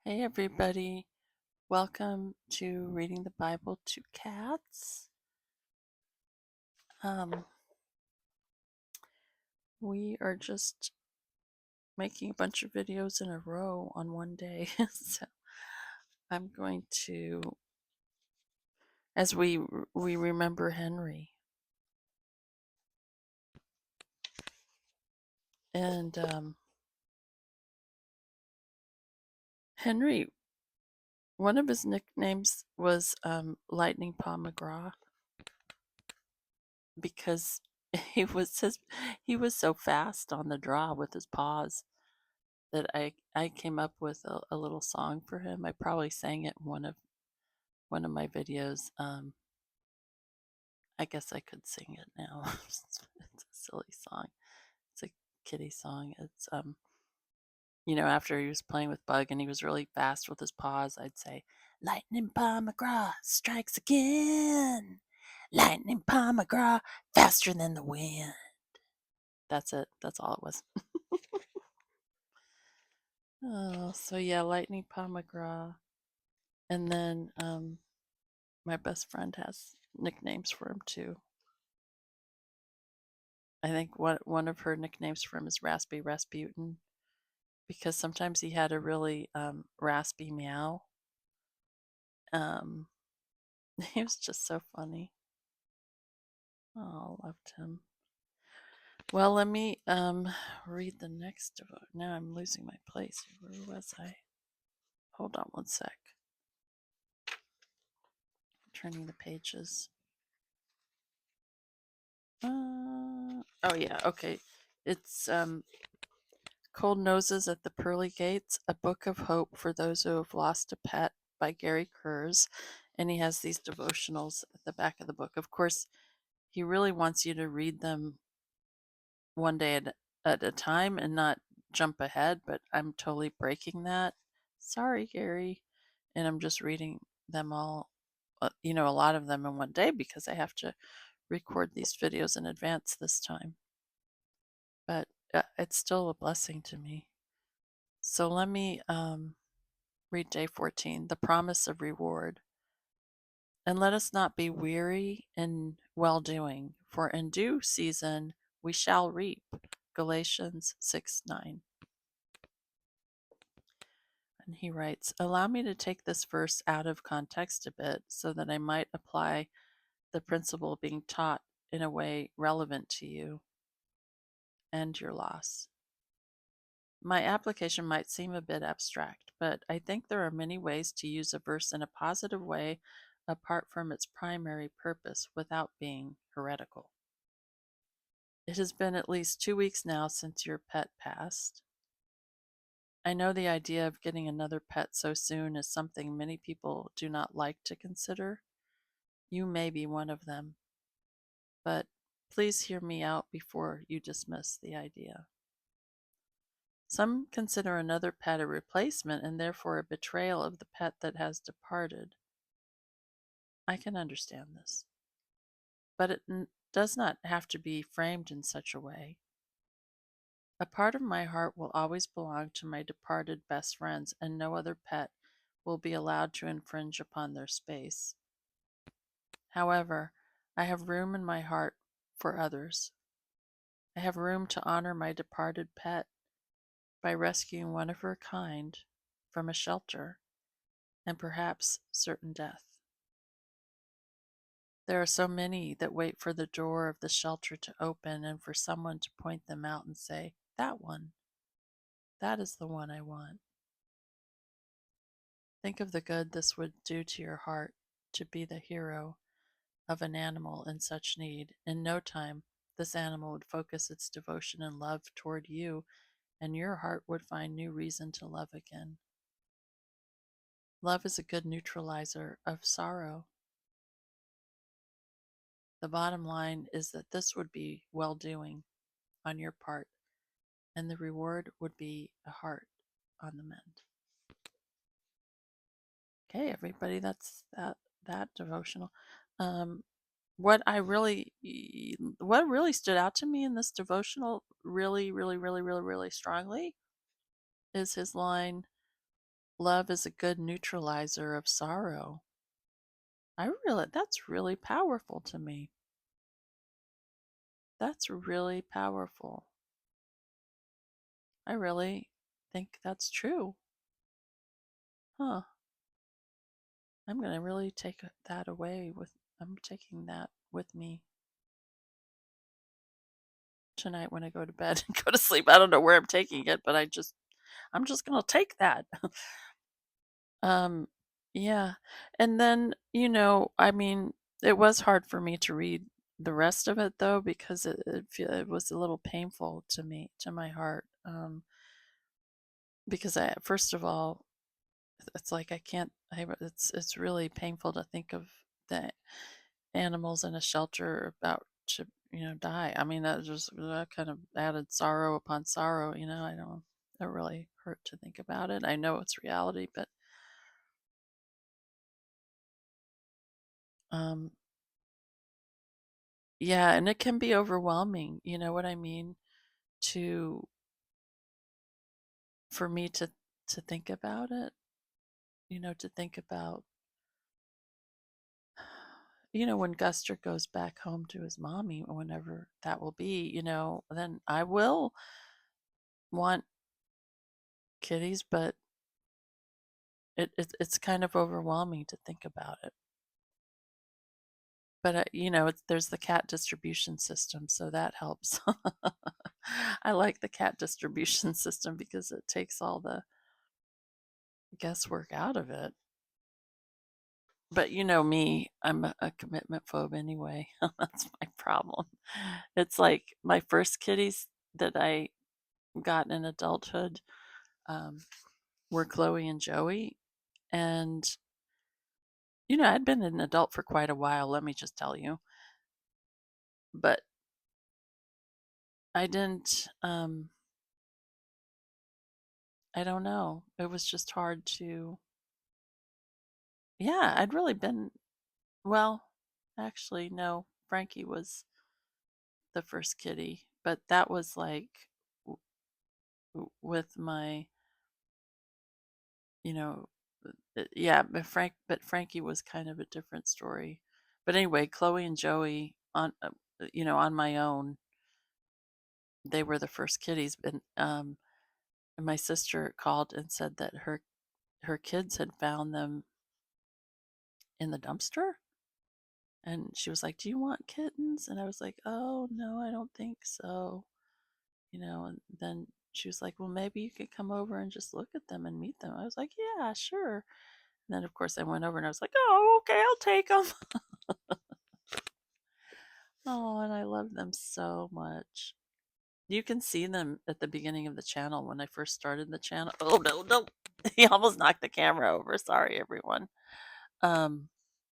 Hey everybody, welcome to Reading the Bible to Cats. We are just making a bunch of videos in a row on one day. So I'm going to, as we remember Henry. And Henry, one of his nicknames was Lightning Paw McGraw because he was so fast on the draw with his paws that I came up with a little song for him. I probably sang it in one of my videos. I guess I could sing it now. It's a silly song. It's a kitty song. It's after he was playing with Bug and he was really fast with his paws, I'd say, "Lightning Paw McGraw strikes again. Lightning Paw McGraw faster than the wind." That's it. That's all it was. Oh, so yeah, Lightning Paw McGraw. And then my best friend has nicknames for him too. I think one of her nicknames for him is Raspy Rasputin because sometimes he had a really raspy meow. He was just so funny. Oh, loved him. Well, let me read the next. Now I'm losing my place. Where was I? Hold on one sec. Turning the pages. Oh yeah, okay. It's Cold Noses at the Pearly Gates, A Book of Hope for Those Who Have Lost a Pet by Gary Kurz. And he has these devotionals at the back of the book. Of course, he really wants you to read them one day at a time and not jump ahead, but I'm totally breaking that. Sorry, Gary. And I'm just reading them all, a lot of them in one day because I have to record these videos in advance this time. But it's still a blessing to me. So let me read day 14, the promise of reward. And let us not be weary in well doing, for in due season we shall reap. Galatians 6:9. And he writes, allow me to take this verse out of context a bit so that I might apply the principle being taught in a way relevant to you and your loss. My application might seem a bit abstract, but I think there are many ways to use a verse in a positive way apart from its primary purpose without being heretical. It has been at least 2 weeks now since your pet passed. I know the idea of getting another pet so soon is something many people do not like to consider. You may be one of them, but please hear me out before you dismiss the idea. Some consider another pet a replacement and therefore a betrayal of the pet that has departed. I can understand this, but it does not have to be framed in such a way. A part of my heart will always belong to my departed best friends, and no other pet will be allowed to infringe upon their space. However, I have room in my heart for others. I have room to honor my departed pet by rescuing one of her kind from a shelter and perhaps certain death. There are so many that wait for the door of the shelter to open and for someone to point them out and say, that one, that is the one I want. Think of the good this would do to your heart to be the hero of an animal in such need. In no time, this animal would focus its devotion and love toward you, and your heart would find new reason to love again. Love is a good neutralizer of sorrow. The bottom line is that this would be well doing on your part, and the reward would be a heart on the mend. Okay, everybody, that's that devotional. What really stood out to me in this devotional really strongly is his line, love is a good neutralizer of sorrow. That's really powerful to me. That's really powerful. I really think that's true. Huh. I'm going to really take that away I'm taking that with me tonight when I go to bed and go to sleep. I don't know where I'm taking it, but I'm just going to take that. Um, yeah. And then, I mean, it was hard for me to read the rest of it though, because it was a little painful to me, to my heart. Because first of all, it's like I can't, it's really painful to think of the animals in a shelter about to, die. I mean, that kind of added sorrow upon sorrow, I don't, it really hurt to think about it. I know it's reality, but, um, yeah, and it can be overwhelming, you know what I mean? To For me to think about it, to think about, when Guster goes back home to his mommy, whenever that will be, then I will want kitties, but it's kind of overwhelming to think about it. But there's the cat distribution system, so that helps. I like the cat distribution system because it takes all the guesswork out of it. But you know me, I'm a commitment phobe anyway. That's my problem. It's like my first kitties that I got in adulthood um, were Chloe and Joey. And, I'd been an adult for quite a while, let me just tell you. But I didn't, I don't know. It was just hard to, yeah, I'd really been, well, actually, no, Frankie was the first kitty, but that was like with my, you know, yeah, but Frankie was kind of a different story. But anyway, Chloe and Joey on my own, they were the first kitties. And my sister called and said that her kids had found them in the dumpster, and she was like, "Do you want kittens?" And I was like, "Oh no, I don't think so." And then she was like, "Well, maybe you could come over and just look at them and meet them." I was like, "Yeah, sure." And then, of course, I went over and I was like, "Oh, okay, I'll take them." Oh, and I love them so much. You can see them at the beginning of the channel when I first started the channel. Oh, no, no. He almost knocked the camera over. Sorry, everyone.